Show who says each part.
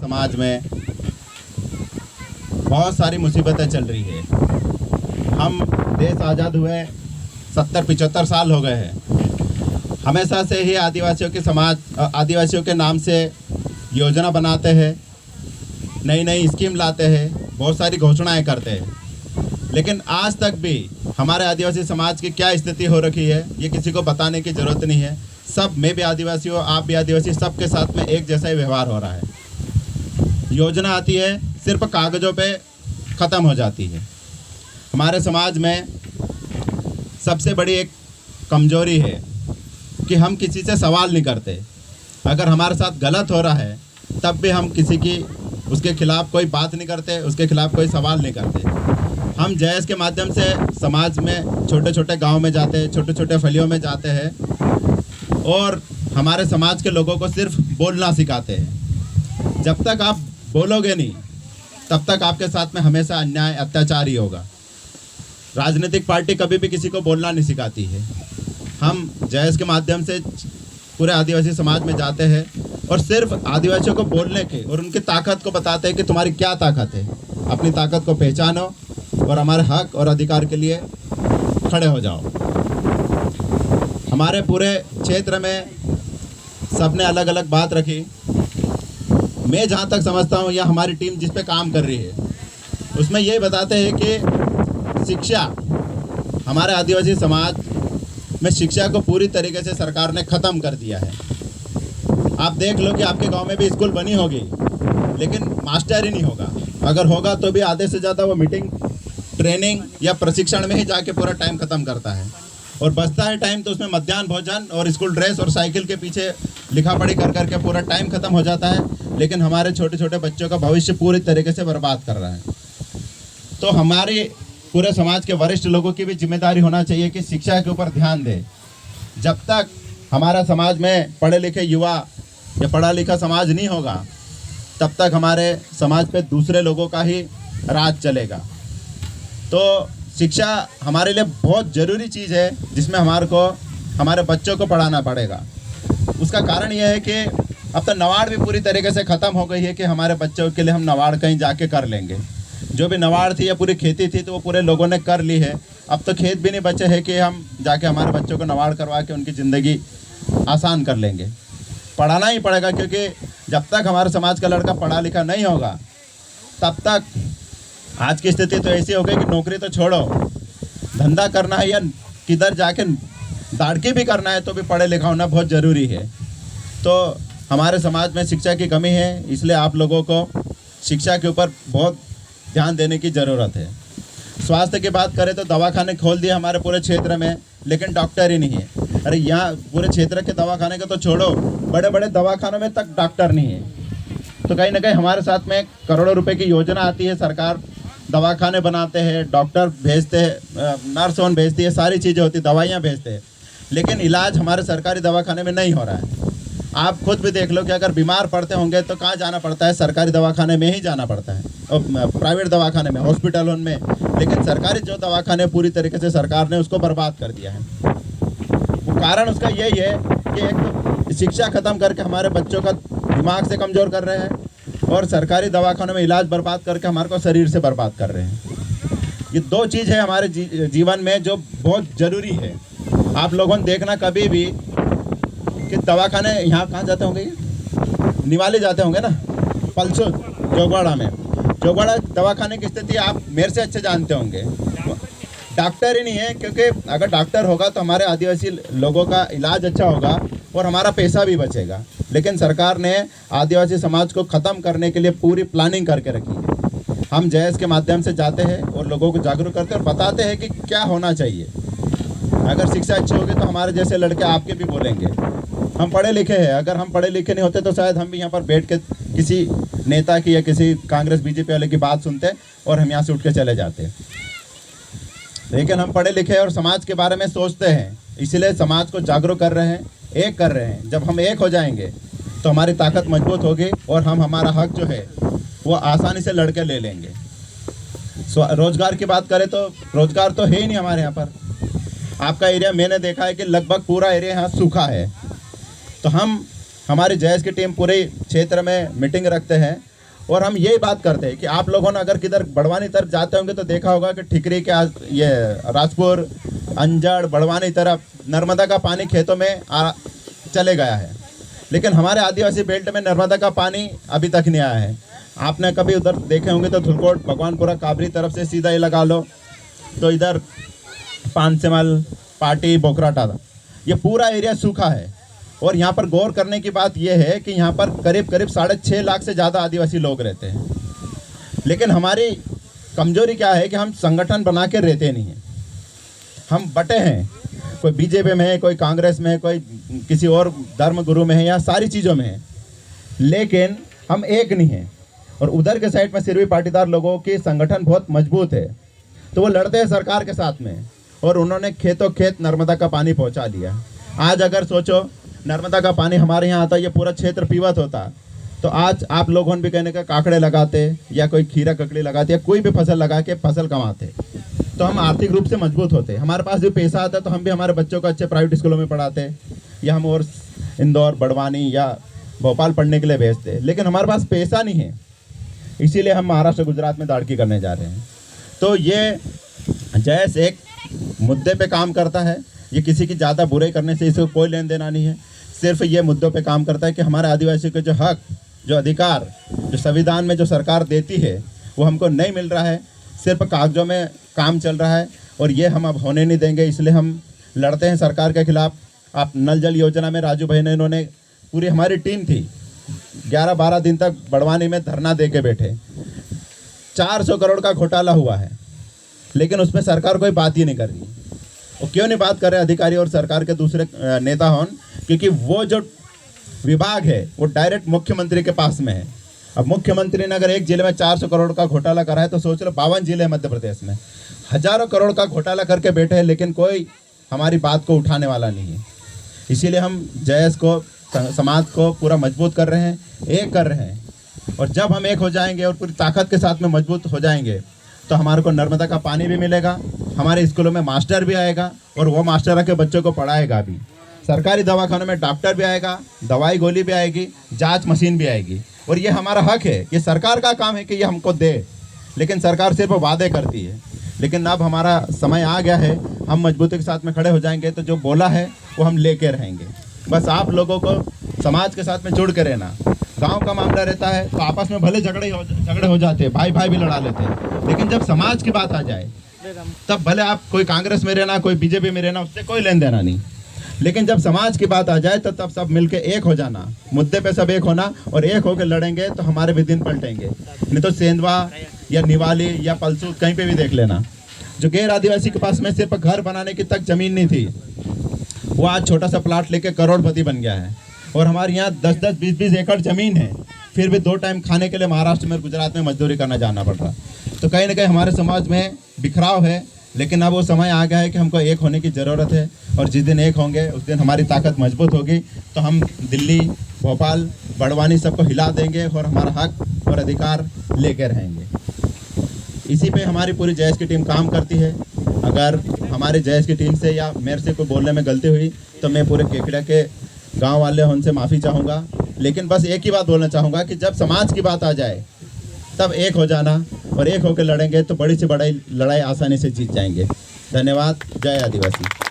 Speaker 1: समाज में बहुत सारी मुसीबतें चल रही है। हम देश आज़ाद हुए 70-75 साल हो गए हैं। हमेशा से ही आदिवासियों के नाम से योजना बनाते हैं, नई नई स्कीम लाते हैं, बहुत सारी घोषणाएं करते हैं, लेकिन आज तक भी हमारे आदिवासी समाज की क्या स्थिति हो रखी है ये किसी को बताने की ज़रूरत नहीं है। सब, मैं भी आदिवासी हूँ, आप भी आदिवासी, सबके साथ में एक जैसा ही व्यवहार हो रहा है। योजना आती है, सिर्फ कागज़ों पे ख़त्म हो जाती है। हमारे समाज में सबसे बड़ी एक कमजोरी है कि हम किसी से सवाल नहीं करते। अगर हमारे साथ गलत हो रहा है तब भी हम उसके खिलाफ़ कोई बात नहीं करते, उसके खिलाफ़ कोई सवाल नहीं करते। हम जयस के माध्यम से समाज में छोटे छोटे गांव में जाते हैं, छोटे छोटे फलियों में जाते हैं और हमारे समाज के लोगों को सिर्फ बोलना सिखाते हैं। जब तक आप बोलोगे नहीं तब तक आपके साथ में हमेशा अन्याय, अत्याचार ही होगा। राजनीतिक पार्टी कभी भी किसी को बोलना नहीं सिखाती है। हम जयस के माध्यम से पूरे आदिवासी समाज में जाते हैं और सिर्फ आदिवासियों को बोलने के और उनकी ताकत को बताते हैं कि तुम्हारी क्या ताकत है। अपनी ताकत को पहचानो और हमारे हक और अधिकार के लिए खड़े हो जाओ। हमारे पूरे क्षेत्र में सबने अलग अलग बात रखी। मैं जहाँ तक समझता हूँ या हमारी टीम जिस पे काम कर रही है उसमें ये बताते हैं कि शिक्षा, हमारे आदिवासी समाज में शिक्षा को पूरी तरीके से सरकार ने ख़त्म कर दिया है। आप देख लो कि आपके गांव में भी स्कूल बनी होगी लेकिन मास्टर ही नहीं होगा। अगर होगा तो भी आधे से ज़्यादा वो मीटिंग, ट्रेनिंग या प्रशिक्षण में ही जाके पूरा टाइम ख़त्म करता है और बचता है टाइम तो उसमें मध्याह्न भोजन और स्कूल ड्रेस और साइकिल के पीछे लिखा पढ़ी कर करके पूरा टाइम ख़त्म हो जाता है। लेकिन हमारे छोटे छोटे बच्चों का भविष्य पूरी तरीके से बर्बाद कर रहा है। तो हमारे पूरे समाज के वरिष्ठ लोगों की भी जिम्मेदारी होना चाहिए कि शिक्षा के ऊपर ध्यान दें। जब तक हमारा समाज में पढ़े लिखे युवा या पढ़ा लिखा समाज नहीं होगा तब तक हमारे समाज पे दूसरे लोगों का ही राज चलेगा। तो शिक्षा हमारे लिए बहुत ज़रूरी चीज़ है जिसमें हमारे बच्चों को पढ़ाना पड़ेगा। उसका कारण यह है कि अब तो नवाड़ भी पूरी तरीके से ख़त्म हो गई है कि हमारे बच्चों के लिए हम नवाड़ कहीं जाके कर लेंगे। जो भी नवाड़ थी या पूरी खेती थी तो वो पूरे लोगों ने कर ली है। अब तो खेत भी नहीं बचे हैं कि हम जाके हमारे बच्चों को नवाड़ करवा के उनकी ज़िंदगी आसान कर लेंगे। पढ़ाना ही पड़ेगा, क्योंकि जब तक हमारे समाज का लड़का पढ़ा लिखा नहीं होगा तब तक आज की स्थिति तो ऐसी हो गई कि नौकरी तो छोड़ो, धंधा करना है या किधर जाके दाड़की भी करना है तो भी पढ़े लिखा होना बहुत ज़रूरी है। तो हमारे समाज में शिक्षा की कमी है, इसलिए आप लोगों को शिक्षा के ऊपर बहुत ध्यान देने की ज़रूरत है। स्वास्थ्य की बात करें तो दवाखाने खोल दिए हमारे पूरे क्षेत्र में, लेकिन डॉक्टर ही नहीं है। अरे यहाँ पूरे क्षेत्र के दवाखाने को तो छोड़ो, बड़े बड़े दवाखानों में तक डॉक्टर नहीं है। तो कहीं ना कहीं हमारे साथ में करोड़ों रुपए की योजना आती है, सरकार दवाखाने बनाते हैं, डॉक्टर भेजते हैं, नर्स वन भेजती है, सारी चीज़ें होती, दवाइयाँ भेजते हैं, लेकिन इलाज हमारे सरकारी दवाखाने में नहीं हो रहा है। आप खुद भी देख लो कि अगर बीमार पड़ते होंगे तो कहाँ जाना पड़ता है, सरकारी दवाखाने में ही जाना पड़ता है और प्राइवेट दवाखाने में, हॉस्पिटलों में। लेकिन सरकारी जो दवाखाने पूरी तरीके से सरकार ने उसको बर्बाद कर दिया है। वो कारण उसका यही है कि एक तो शिक्षा ख़त्म करके हमारे बच्चों का दिमाग से कमज़ोर कर रहे हैं और सरकारी दवाखानों में इलाज बर्बाद करके हमारे को शरीर से बर्बाद कर रहे हैं। ये दो चीज़ है हमारे जीवन में जो बहुत ज़रूरी है। आप लोगों ने देखना कभी भी कि दवाखाने यहाँ कहाँ जाते होंगे, निवाली जाते होंगे ना, पलसो जोगवाड़ा में, जोगवाड़ा दवाखाने की स्थिति आप मेरे से अच्छे जानते होंगे। डॉक्टर ही नहीं है, क्योंकि अगर डॉक्टर होगा तो हमारे आदिवासी लोगों का इलाज अच्छा होगा और हमारा पैसा भी बचेगा। लेकिन सरकार ने आदिवासी समाज को ख़त्म करने के लिए पूरी प्लानिंग करके रखी है। हम जयस के माध्यम से जाते हैं और लोगों को जागरूक करते हैं और बताते हैं कि क्या होना चाहिए। अगर शिक्षा अच्छी होगी तो हमारे जैसे लड़के आपके भी बोलेंगे हम पढ़े लिखे हैं। अगर हम पढ़े लिखे नहीं होते तो शायद हम भी यहाँ पर बैठ के किसी नेता की या किसी कांग्रेस बीजेपी वाले की बात सुनते और हम यहाँ से उठ के चले जाते। लेकिन हम पढ़े लिखे और समाज के बारे में सोचते हैं, इसलिए समाज को जागरूक कर रहे हैं, एक कर रहे हैं। जब हम एक हो जाएंगे तो हमारी ताकत मजबूत होगी और हम हमारा हक जो है वो आसानी से लड़के ले लेंगे। रोजगार की बात करें तो रोजगार तो है ही नहीं हमारे यहाँ पर। आपका एरिया मैंने देखा है कि लगभग पूरा एरिया यहाँ सूखा है। तो हमारी जयस की टीम पूरे क्षेत्र में मीटिंग रखते हैं और हम यही बात करते हैं कि आप लोगों ने अगर किधर बड़वानी तरफ जाते होंगे तो देखा होगा कि ठिकरी के ये राजपुर, अंजड़, बड़वानी तरफ नर्मदा का पानी खेतों में चले गया है, लेकिन हमारे आदिवासी बेल्ट में नर्मदा का पानी अभी तक नहीं आया है। आपने कभी उधर देखे होंगे तो धुलकोट, भगवानपुरा, काबरी तरफ से सीधा ही लगा लो तो इधर पानसेमल, पाटी, बोकराटा, ये पूरा एरिया सूखा है। और यहाँ पर गौर करने की बात यह है कि यहाँ पर करीब 6.5 लाख से ज़्यादा आदिवासी लोग रहते हैं, लेकिन हमारी कमजोरी क्या है कि हम संगठन बना के रहते नहीं हैं। हम बटे हैं, कोई बीजेपी में है, कोई कांग्रेस में है, कोई किसी और धर्म गुरु में है, या सारी चीज़ों में है, लेकिन हम एक नहीं हैं। और उधर के साइड में सिर्वी पाटीदार लोगों की संगठन बहुत मजबूत है, तो वो लड़ते हैं सरकार के साथ में, और उन्होंने खेतों खेत नर्मदा का पानी पहुंचा दिया। आज अगर सोचो नर्मदा का पानी हमारे यहाँ आता, ये पूरा क्षेत्र पीवत होता, तो आज आप लोगों भी कहने का काकड़े लगाते या कोई खीरा ककड़ी लगाते या कोई भी फसल लगा के फसल कमाते, तो हम आर्थिक रूप से मजबूत होते। हमारे पास भी पैसा आता तो हम भी हमारे बच्चों को अच्छे प्राइवेट स्कूलों में पढ़ाते, या हम और इंदौर, बड़वानी या भोपाल पढ़ने के लिए भेजते, लेकिन हमारे पास पैसा नहीं है, इसीलिए हम महाराष्ट्र, गुजरात में दाड़की करने जा रहे हैं। तो ये जैस एक मुद्दे पे काम करता है, ये किसी की ज़्यादा बुराई करने से इसको कोई लेन देना नहीं है, सिर्फ ये मुद्दों पे काम करता है कि हमारे आदिवासी के जो हक, जो अधिकार, जो संविधान में जो सरकार देती है वो हमको नहीं मिल रहा है, सिर्फ कागजों में काम चल रहा है, और ये हम अब होने नहीं देंगे। इसलिए हम लड़ते हैं सरकार के खिलाफ। आप नल जल योजना में राजू भाई ने, इन्होंने, पूरी हमारी टीम थी, 11-12 दिन तक बड़वानी में धरना दे के बैठे। 400 करोड़ का घोटाला हुआ है, लेकिन उसमें सरकार कोई बात ही नहीं कर रही। वो क्यों नहीं बात कर रहे अधिकारी और सरकार के दूसरे नेता हों? क्योंकि वो जो विभाग है वो डायरेक्ट मुख्यमंत्री के पास में है। अब मुख्यमंत्री ने अगर एक जिले में 400 करोड़ का घोटाला करा है, तो सोच लो 52 जिले मध्य प्रदेश में हजारों करोड़ का घोटाला करके बैठे हैं, लेकिन कोई हमारी बात को उठाने वाला नहीं है। इसीलिए हम जयस को, समाज को पूरा मजबूत कर रहे हैं, एक कर रहे हैं, और जब हम एक हो जाएंगे और पूरी ताकत के साथ में मजबूत हो जाएंगे तो हमारे को नर्मदा का पानी भी मिलेगा, हमारे स्कूलों में मास्टर भी आएगा, और वो मास्टर आके बच्चों को पढ़ाएगा भी। सरकारी दवाखानों में डॉक्टर भी आएगा, दवाई गोली भी आएगी, जांच मशीन भी आएगी, और ये हमारा हक है। ये सरकार का काम है कि ये हमको दे, लेकिन सरकार सिर्फ वादे करती है। लेकिन अब हमारा समय आ गया है, हम मजबूती के साथ में खड़े हो जाएंगे, तो जो बोला है वो हम लेके रहेंगे। बस आप लोगों को समाज के साथ में जुड़ के रहना। गांव का मामला रहता है तो आपस में भले झगड़े हो जाते हैं, भाई भाई भी लड़ा लेते हैं, लेकिन जब समाज की बात आ जाए तब भले आप कोई कांग्रेस में रहना, कोई बीजेपी में रहना, उससे कोई लेन देना नहीं, लेकिन जब समाज की बात आ जाए तो तब सब मिलके एक हो जाना, मुद्दे पे सब एक होना, और एक होकर लड़ेंगे तो हमारे भी दिन पलटेंगे। नहीं तो सेंधवा या निवाली या पलसूत कहीं पे भी देख लेना, जो गैर आदिवासी के पास में सिर्फ घर बनाने की तक जमीन नहीं थी, वो आज छोटा सा प्लाट लेके करोड़पति बन गया है। और हमारे यहाँ 10-10, 20-20 एकड़ जमीन है, फिर भी 2 टाइम खाने के लिए महाराष्ट्र में, गुजरात में मजदूरी करना जाना पड़ रहा। तो कहीं ना कहीं हमारे समाज में बिखराव है, लेकिन अब वो समय आ गया है कि हमको एक होने की ज़रूरत है, और जिस दिन एक होंगे उस दिन हमारी ताकत मजबूत होगी, तो हम दिल्ली, भोपाल, बड़वानी सबको हिला देंगे और हमारा हक और अधिकार लेकर रहेंगे। इसी पे हमारी पूरी जयस की टीम काम करती है। अगर हमारे जयस की टीम से या मेरे से कोई बोलने में गलती हुई तो मैं पूरे केकड़ा के गांव वाले उनसे माफ़ी चाहूँगा, लेकिन बस एक ही बात बोलना चाहूँगा कि जब समाज की बात आ जाए तब एक हो जाना, और एक होकर लड़ेंगे तो बड़ी से बड़ी लड़ाई आसानी से जीत जाएंगे। धन्यवाद। जय आदिवासी।